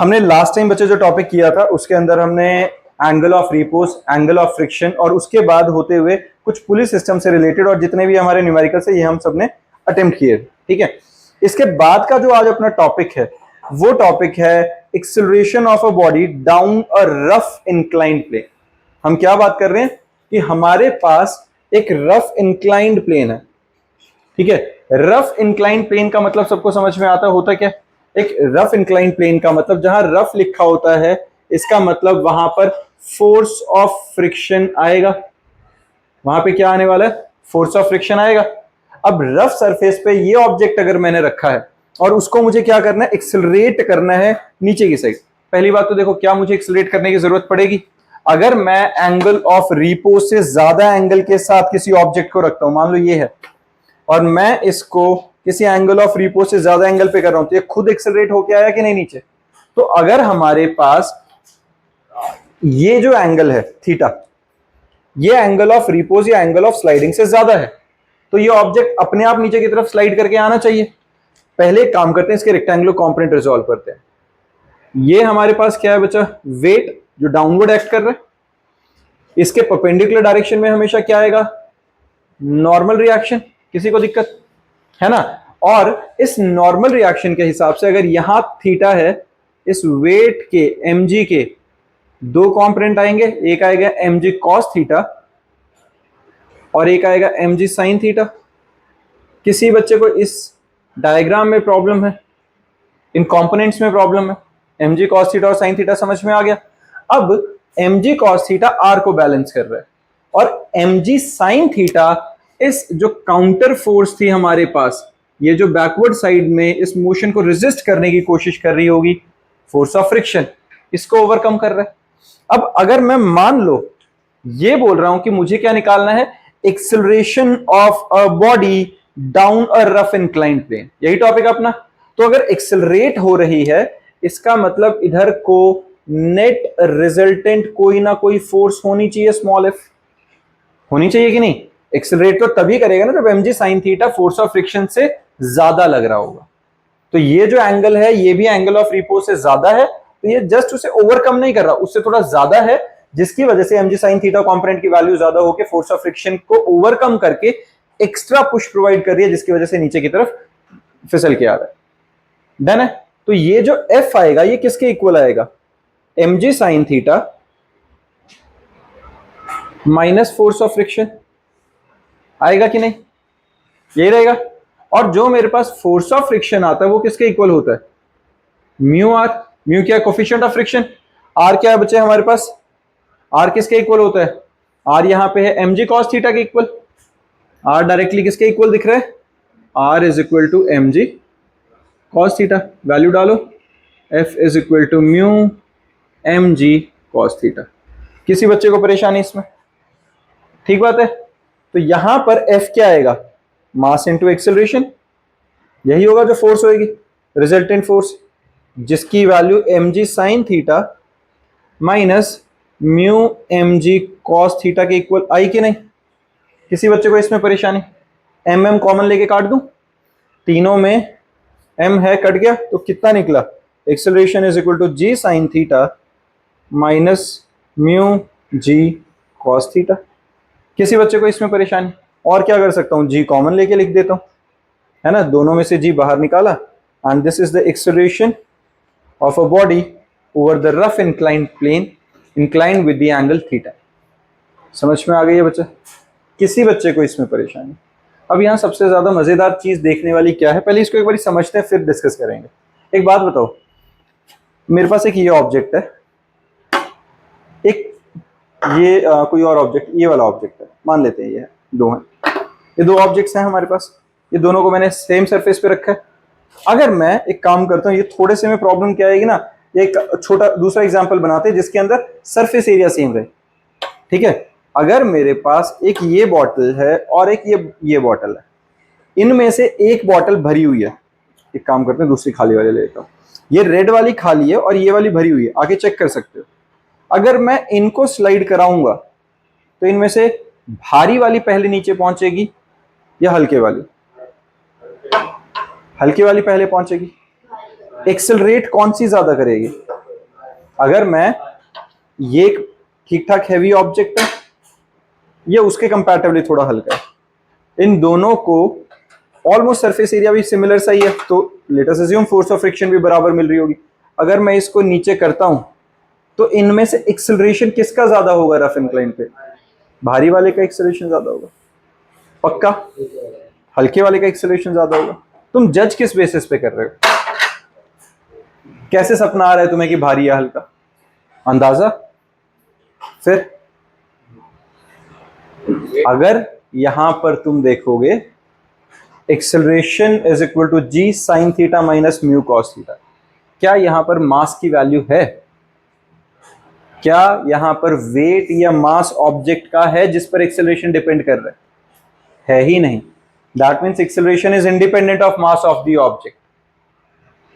हमने last time बच्चे जो टॉपिक किया था उसके अंदर हमने angle of repose, angle of friction और उसके बाद होते हुए कुछ पुली सिस्टम से रिलेटेड और जितने भी हमारे न्यूमेरिकल से ये हम सबने अटेम्प्ट किए। ठीक है, इसके बाद का जो आज अपना टॉपिक है वो टॉपिक है acceleration of a body down a rough inclined plane. हम क्या बात कर रहे हैं कि हमारे पास एक रफ इंक्लाइंड प्लेन है। ठीक है, रफ इंक्लाइंड प्लेन का मतलब सबको समझ में आता होता क्या? एक रफ इंक्लाइंड प्लेन का मतलब जहां रफ लिखा होता है इसका मतलब वहां पर फोर्स ऑफ फ्रिक्शन आएगा। वहां पे क्या आने वाला है? फोर्स ऑफ फ्रिक्शन आएगा। अब रफ सरफेस पे ये ऑब्जेक्ट अगर मैंने रखा है और उसको मुझे क्या करना है? एक्सेलरेट करना है नीचे की साइड। पहली बात तो देखो, क्या मुझे एक्सेलरेट करने की जरूरत पड़ेगी? अगर मैं एंगल ऑफ रिपोज से ज्यादा एंगल के साथ किसी ऑब्जेक्ट को रखता हूं, मान लो ये है, और मैं इसको किसी एंगल ऑफ रिपोज से ज्यादा एंगल पे कर रहा हूं, तो ये खुद एक्सेलरेट होके आया कि नहीं नीचे? तो अगर हमारे पास ये जो एंगल है थीटा, ये एंगल ऑफ रिपोज या एंगल ऑफ स्लाइडिंग से ज्यादा है, तो ये ऑब्जेक्ट अपने आप नीचे की तरफ स्लाइड करके आना चाहिए। पहले एक काम करते हैं, इसके रेक्टेंगुलर कंपोनेंट रिजॉल्व करते हैं। ये हमारे पास क्या है बच्चा? वेट जो डाउनवर्ड एक्ट कर रहा है। इसके परपेंडिकुलर डायरेक्शन में हमेशा क्या आएगा? Normal reaction. किसी को दिक्कत है ना? और इस नॉर्मल रिएक्शन के हिसाब से अगर यहां थीटा है, इस वेट के mg के दो कंपोनेंट आएंगे, एक आएगा mg cos थीटा और एक आएगा mg sin थीटा। किसी बच्चे को इस डायग्राम में प्रॉब्लम है, इन कंपोनेंट्स में प्रॉब्लम है? mg cos थीटा और sin थीटा समझ में आ गया। अब mg cos थीटा r को बैलेंस कर रहा है और mg sin थीटा इस जो काउंटर फोर्स थी हमारे पास, ये जो बैकवर्ड साइड में इस मोशन को रेजिस्ट करने की कोशिश कर रही होगी, फोर्स ऑफ फ्रिक्शन, इसको ओवरकम कर रहा है। अब अगर मैं मान लो ये बोल रहा हूं कि मुझे क्या निकालना है? Acceleration of a body down a rough inclined plane, यही टॉपिक अपना। तो अगर एक्सेलरेट हो रही है इसका मतलब इधर को नेट रिजल्टेंट कोई ना कोई फोर्स होनी चाहिए, स्मॉल एफ होनी चाहिए कि नहीं? एक्सेलरेट तो तभी करेगा ना जब mg sin theta force of friction से ज्यादा लग रहा होगा। तो ये जो एंगल है ये भी एंगल ऑफ रिपोज से ज्यादा है, तो ये जस्ट उसे ओवरकम नहीं कर रहा, उससे थोड़ा ज्यादा है, जिसकी वजह से mg sin थीटा कंपोनेंट की वैल्यू ज्यादा होकर फोर्स ऑफ फ्रिक्शन को ओवरकम करके एक्स्ट्रा पुश प्रोवाइड कर रही है, जिसकी वजह से नीचे की तरफ फिसल के आ रहा है। डन है? तो ये जो f आएगा ये किसके इक्वल आएगा? mg sin theta minus force of friction आएगा कि नहीं? यही रहेगा। और जो मेरे पास फोर्स ऑफ फ्रिक्शन आता है वो किसके इक्वल होता है? Mu are. म्यू क्या है? Coefficient of friction. आर क्या है बच्चे हमारे पास? आर किसके इक्वल होता है? आर यहां पे है mg cos थीटा के इक्वल। आर डायरेक्टली किसके इक्वल दिख रहा है? R is equal to mg cos theta. Value डालो, f is equal to mu mg cos theta. किसी बच्चे को परेशानी इसमें? ठीक बात है। तो यहां पर F क्या आएगा? मास इंटू एक्सेलरेशन, यही होगा जो फोर्स होगी, रिजल्टेंट फोर्स, जिसकी value mg sin theta minus mu mg cos theta के इक्वल आई कि नहीं? किसी बच्चे को इसमें परेशानी? mm कॉमन लेके काट दूं, तीनों में m है, कट गया, तो कितना निकला? Acceleration is equal to g sin theta minus mu g cos theta. किसी बच्चे को इसमें परेशानी? और क्या कर सकता हूं? जी कॉमन लेके लिख देता हूं, है ना? दोनों में से जी बाहर निकाला, and this is the acceleration of a body over the rough inclined plane inclined with the angle theta. समझ में आ गई है बच्चा? किसी बच्चे को इसमें परेशानी? अब यहां सबसे ज्यादा मजेदार चीज देखने वाली क्या है, पहले इसको एक बार समझते हैं फिर डिस्कस करेंगे। एक बात बताओ, मेरे पास एक ये ऑब्जेक्ट है, एक ये कोई और ऑब्जेक्ट, ये वाला ऑब्जेक्ट है, मान लेते हैं ये दो हैं, ये दो ऑब्जेक्ट्स हैं हमारे पास, ये दोनों को मैंने सेम सरफेस पे रखा है। अगर मैं एक काम करता हूं, ये थोड़े से में प्रॉब्लम क्या आएगी ना, ये एक छोटा दूसरा एग्जांपल बनाते हैं जिसके अंदर सरफेस एरिया सेम रहे। ठीक है, अगर मेरे पास एक ये बॉटल है और एक ये बॉटल है, इनमें से एक बॉटल भरी हुई है, एक काम करते हैं दूसरी खाली वाली ले लेता हूं, ये रेड वाली खाली है और ये वाली भरी हुई है, आगे चेक कर सकते हो। अगर मैं इनको स्लाइड कराऊंगा तो इनमें से भारी वाली पहले नीचे पहुंचेगी या हल्के वाली? हल्की वाली पहले पहुंचेगी। एक्सेलरेट कौन सी ज्यादा करेगी? अगर मैं ये ठीक ठाक हैवी ऑब्जेक्ट है, ये उसके कंपैरेटिवली थोड़ा हल्का है, इन दोनों को ऑलमोस्ट सरफेस एरिया भी सिमिलर सा ही है, तो late us assume force of friction भी बराबर मिल रही होगी। अगर मैं इसको नीचे करता हूं तो इनमें से एक्सेलरेशन किसका ज्यादा होगा रफ इंक्लाइन पे? भारी वाले का एक्सेलरेशन ज्यादा होगा पक्का, हल्के वाले का एक्सेलरेशन ज्यादा होगा। तुम जज किस बेसिस पे कर रहे हो? कैसे सपना आ रहा है तुम्हें कि भारी या हल्का? अंदाजा? फिर अगर यहां पर तुम देखोगे acceleration is equal to g sine theta minus mu cos theta, क्या यहां पर मास की वैल्यू है? क्या यहां पर वेट या मास ऑब्जेक्ट का है जिस पर एक्सेलरेशन डिपेंड कर रहा है ही नहीं। That means acceleration is independent of mass of the object,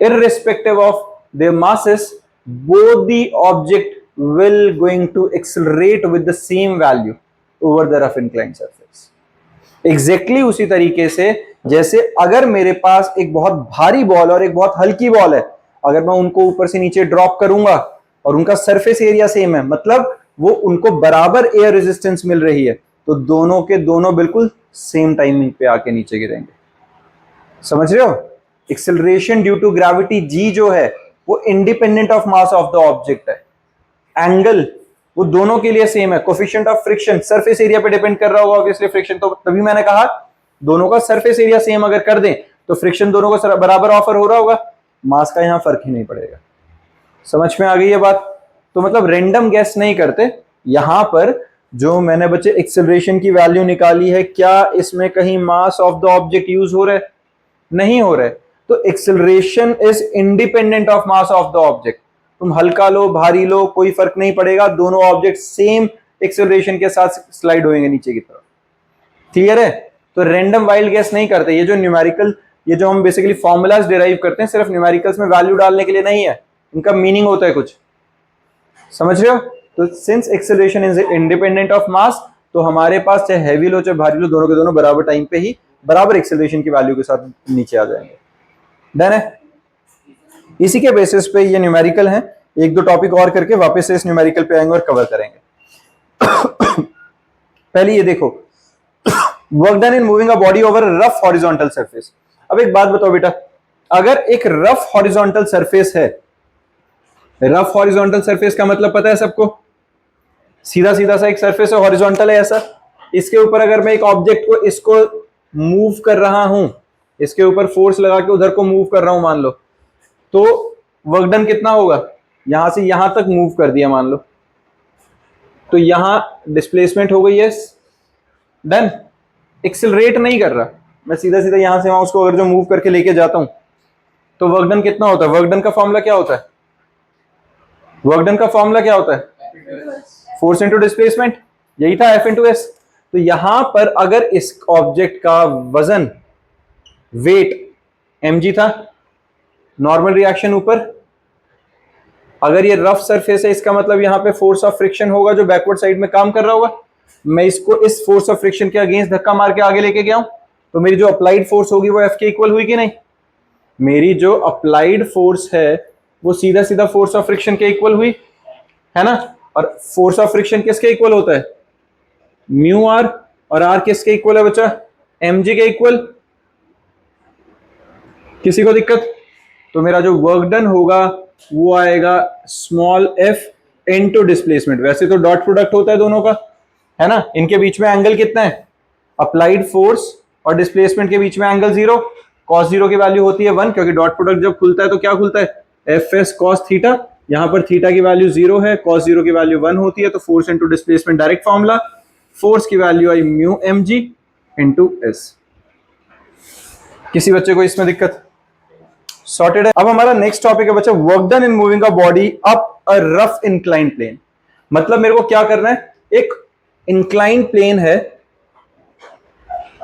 irrespective of their masses, both the object will going to accelerate with the same value over the rough inclined surface. Exactly उसी तरीके से जैसे अगर मेरे पास एक बहुत भारी ball और एक बहुत हल्की बॉल है, अगर मैं उनको ऊपर से नीचे ड्रॉप करूंगा और उनका सरफेस एरिया सेम है, मतलब वो उनको बराबर एयर रेजिस्टेंस मिल रही है, तो दोनों के दोनों बिल्कुल सेम टाइमिंग पे आके नीचे गिरेंगे। समझ रहे हो? Acceleration due to gravity G जो है वो independent of mass of the object है। एंगल वो दोनों के लिए सेम है। Coefficient of friction surface area पे डिपेंड कर रहा होगा ऑब्वियसली फ्रिक्शन, तो तभी मैंने कहा दोनों का सरफेस एरिया सेम अगर कर दें तो फ्रिक्शन दोनों को बराबर ऑफर हो रहा होगा, मास का यहां फर्क ही नहीं पड़ेगा। समझ में आ गई ये बात? तो मतलब रैंडम गैस नहीं करते यहां पर। जो मैंने बच्चे एक्सेलरेशन की वैल्यू निकाली है, क्या इसमें कहीं mass of the object use हो रहा है? नहीं हो रहा है। तो acceleration is independent of mass of the object. तुम हल्का लो भारी लो कोई फर्क नहीं पड़ेगा, दोनों ऑब्जेक्ट सेम एक्सेलरेशन के साथ स्लाइड होंगे नीचे की तरफ। क्लियर है? तो रैंडम वाइल्ड गैस नहीं करते। ये जो न्यूमेरिकल, ये जो हम बेसिकली फॉर्मूलाज डिराइव करते हैं सिर्फ न्यूमेरिकल्स में वैल्यू डालने के लिए नहीं है, इनका मीनिंग होता है कुछ। समझ रहे हो? तो since acceleration is independent of mass, तो हमारे पास चाहे हैवी लो चाहे भारी लो, दोनों के दोनों बराबर टाइम पे ही बराबर एक्सेलरेशन की वैल्यू के साथ नीचे आ जाएंगे। डन है? इसी के बेसिस पे ये न्यूमेरिकल हैं। एक दो टॉपिक और करके वापस से इस न्यूमेरिकल पे आएंगे और कवर करेंगे। पहले ये देखो, work done in moving a body over rough horizontal surface. अब एक बात बताओ बेटा, अगर एक रफ हॉरिजॉन्टल सरफेस है, रफ हॉरिजॉन्टल सरफेस का मतलब पता है सबको? सीधा सीधा सा एक सरफेस है, हॉरिजॉन्टल है ऐसा। इसके ऊपर अगर मैं एक ऑब्जेक्ट को इसको मूव कर रहा हूं, इसके ऊपर फोर्स लगा के उधर को मूव कर रहा हूं मान लो, तो वर्क डन कितना होगा? यहां से यहां तक मूव कर दिया मान लो, तो यहां डिस्प्लेसमेंट हो गई। Yes, done. एक्सेलरेट नहीं कर रहा मैं, सीधा सीधा यहां से वहां उसको अगर जो मूव करके लेके जाता हूं तो वर्क डन कितना होता है? वर्क डन का फॉर्मूला क्या होता है? वर्क डन का फॉर्मूला क्या होता है? फोर्स इंटू डिस्प्लेसमेंट, यही था, F इंटू एस। तो यहां पर अगर इस ऑब्जेक्ट का वजन वेट mg था, नॉर्मल रिएक्शन ऊपर, अगर ये रफ सरफेस है इसका मतलब यहां पे फोर्स ऑफ फ्रिक्शन होगा जो बैकवर्ड साइड में काम कर रहा होगा। मैं इसको इस फोर्स ऑफ फ्रिक्शन के अगेंस्ट धक्का मार के आगे लेके गया हूं, तो मेरी जो अप्लाइड फोर्स होगी वो F के इक्वल हुई कि नहीं? मेरी जो अप्लाइड फोर्स है वो सीधा सीधा फोर्स ऑफ फ्रिक्शन के इक्वल हुई, है ना? और फोर्स ऑफ फ्रिक्शन किसके इक्वल होता है? Mu R. और आर किसके इक्वल है बच्चा? mg के इक्वल। किसी को दिक्कत? तो मेरा जो वर्क डन होगा वो आएगा स्मॉल f इनटू डिस्प्लेसमेंट। वैसे तो डॉट प्रोडक्ट होता है दोनों का, है ना? इनके बीच में एंगल कितना है? अप्लाइड फोर्स और डिस्प्लेसमेंट के बीच में एंगल 0। cos 0 की वैल्यू होती है 1, क्योंकि डॉट प्रोडक्ट जब खुलता है तो क्या खुलता है? fs cos theta. यहां पर थीटा की वैल्यू 0 है, cos 0 की वैल्यू 1 होती है, तो force into displacement direct formula, force की वैल्यू आई म्यू mg इंटू एस। किसी बच्चे को इसमें दिक्कत? सॉर्टेड है। अब हमारा नेक्स्ट टॉपिक है बच्चा, work done in moving a body up a rough inclined plane. मतलब मेरे को क्या करना है? एक इंक्लाइंड प्लेन है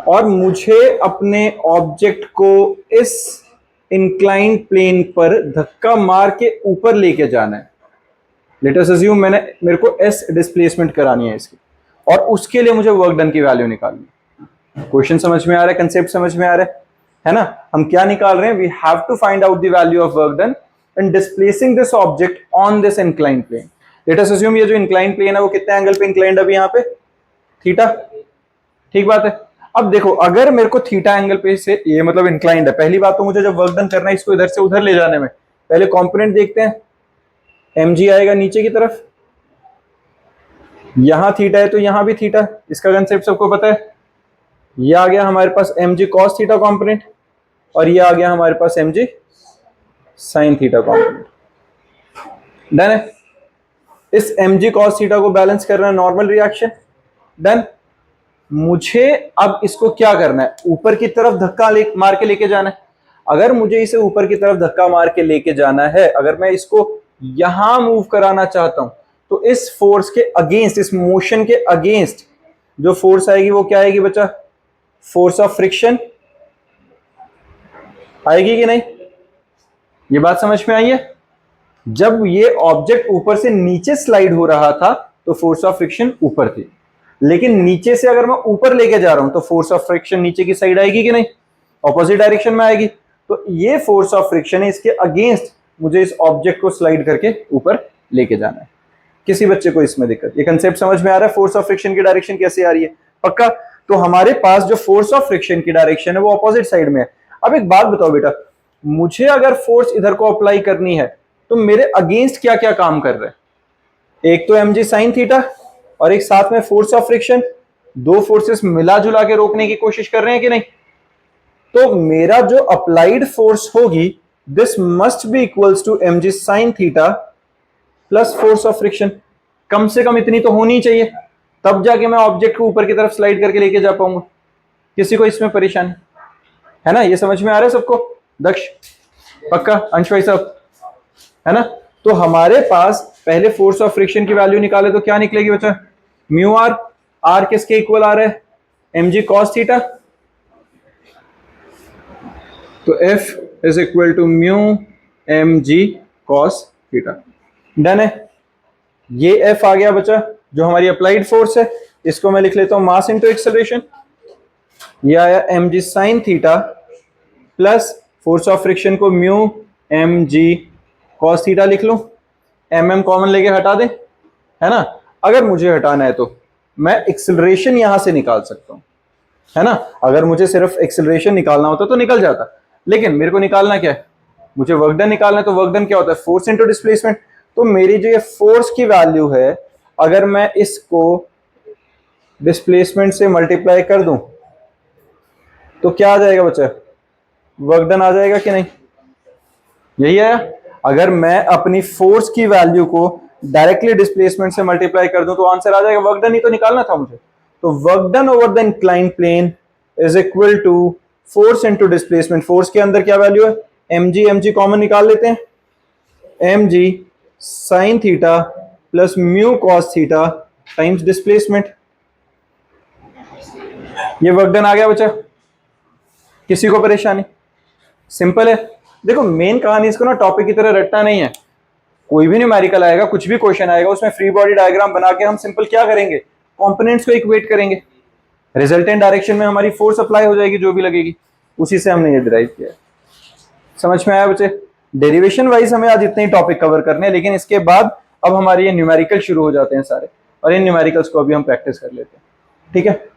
और मुझे अपने ऑब्जेक्ट को इस इंक्लाइंड प्लेन पर धक्का मार के ऊपर लेके जाना है। लेट अस अज्यूम मेरे को एस डिस्प्लेसमेंट करानी है इसकी, और उसके लिए मुझे वर्क डन की वैल्यू निकालनी है। क्वेश्चन समझ में आ रहा है? कंसेप्ट समझ में आ रहा है ना? हम क्या निकाल रहे हैं? We have to find out the value of work done and displacing this object on this inclined plane. Let us assume ये जो इंक्लाइंड प्लेन है वो कितने एंगल पे इंक्लाइंड अभी यहाँ पे, थीटा, ठीक बात है। अब देखो अगर मेरे को थीटा एंगल पे से ये मतलब इंक्लाइंड है, पहली बात तो मुझे जब वर्क डन करना है इसको इधर से उधर ले जाने में पहले कंपोनेंट देखते हैं, mg आएगा नीचे की तरफ, यहां थीटा है तो यहां भी थीटा, इसका कंसेप्ट सबको पता है। ये आ गया हमारे पास mg cos थीटा कंपोनेंट और ये आ गया हमारे पास mg sin theta component. Done है। इस mg cos थीटा को बैलेंस करना है नॉर्मल रिएक्शन। डन। मुझे अब इसको क्या करना है, ऊपर की तरफ धक्का मार के लेके जाना है। अगर मुझे इसे ऊपर की तरफ धक्का मार के लेके जाना है, अगर मैं इसको यहां मूव कराना चाहता हूं तो इस फोर्स के अगेंस्ट, इस मोशन के अगेंस्ट जो फोर्स आएगी वो क्या आएगी बच्चा, फोर्स ऑफ फ्रिक्शन आएगी कि नहीं? ये बात समझ में आई है? जब ये ऑब्जेक्ट ऊपर से नीचे स्लाइड हो रहा था तो फोर्स ऑफ फ्रिक्शन ऊपर थी, लेकिन नीचे से अगर मैं ऊपर लेके जा रहा हूं तो फोर्स ऑफ फ्रिक्शन नीचे की साइड आएगी कि नहीं, ऑपोजिट डायरेक्शन में आएगी। तो ये फोर्स ऑफ फ्रिक्शन है, इसके अगेंस्ट मुझे इस ऑब्जेक्ट को स्लाइड करके ऊपर लेके जाना है। किसी बच्चे को इसमें दिक्कत, ये कंसेप्ट समझ में आ रहा है? फोर्स ऑफ फ्रिक्शन की डायरेक्शन कैसे आ रही है? पक्का? तो हमारे पास जो फोर्स ऑफ फ्रिक्शन की डायरेक्शन है वो ऑपोजिट साइड में है। अब एक बात बताओ बेटा, मुझे अगर फोर्स इधर को अप्लाई करनी है तो मेरे अगेंस्ट क्या क्या काम कर रहे हैं? एक तो mg sin थीटा और एक साथ में फोर्स ऑफ फ्रिक्शन, दो फोर्सेस मिला जुला के रोकने की कोशिश कर रहे हैं कि नहीं? तो मेरा जो अप्लाइड फोर्स होगी this must be equals to mg sin theta plus force of friction. कम से कम इतनी तो होनी चाहिए, तब जाके मैं ऑब्जेक्ट को ऊपर की तरफ स्लाइड करके लेके जा पाऊंगा। किसी को इसमें परेशानी है ना? ये समझ में आ रहा है सबको? दक्ष पक्का? अंश भाई साहब है ना? तो हमारे पास पहले फोर्स ऑफ फ्रिक्शन की वैल्यू निकाले तो क्या निकलेगी बच्चा, म्यू आर। आर किसके इक्वल आ रहा है, mg cos थीटा, तो F is equal to mu mg cos theta. Done है। ये F आ गया बच्चा जो हमारी अप्लाइड फोर्स है, इसको मैं लिख लेता हूं मास इंटू एक्सेलरेशन। ये आया mg sin theta plus force of friction को म्यू mg cos थीटा लिख लूं, mm कॉमन लेके हटा दें, है ना? अगर मुझे हटाना है तो मैं एक्सेलरेशन यहां से निकाल सकता हूं, है ना? अगर मुझे सिर्फ एक्सेलरेशन निकालना होता तो निकल जाता, लेकिन मेरे को निकालना क्या है, मुझे वर्क डन निकालना है। तो वर्क डन क्या होता है, फोर्स इनटू डिस्प्लेसमेंट। तो मेरी जो ये फोर्स की वैल्यू है, अगर मैं इसको डिस्प्लेसमेंट से मल्टीप्लाई कर दूं तो क्या आ जाएगा बच्चा, वर्क डन आ जाएगा कि नहीं? यही है। अगर मैं अपनी फोर्स की वैल्यू को डायरेक्टली डिस्प्लेसमेंट से मल्टीप्लाई कर दूं तो आंसर आ जाएगा, वर्क डन ही तो निकालना था मुझे। तो work done over the inclined plane is equal to force into displacement. Force के अंदर क्या वैल्यू है, mg कॉमन निकाल लेते हैं, mg sin theta plus mu cos theta times displacement. ये वर्क डन आ गया बच्चा। किसी को परेशानी? सिंपल है। देखो मेन कहानी इसको ना टॉपिक की तरह रटना नहीं है। कोई भी न्यूमेरिकल आएगा, कुछ भी क्वेश्चन आएगा, उसमें फ्री बॉडी डायग्राम बना के हम सिंपल क्या करेंगे, कंपोनेंट्स को इक्वेट करेंगे, रिजल्टेंट डायरेक्शन में हमारी फोर्स अप्लाई हो जाएगी जो भी लगेगी, उसी से हमने ये डिराइव किया। समझ में आया बच्चे? डेरिवेशन वाइज हमें आज इतने ही टॉपिक कवर करने हैं, लेकिन इसके बाद अब हमारे ये न्यूमेरिकल शुरू हो जाते हैं सारे, और इन न्यूमेरिकल्स को अभी हम प्रैक्टिस कर लेते हैं। ठीक है?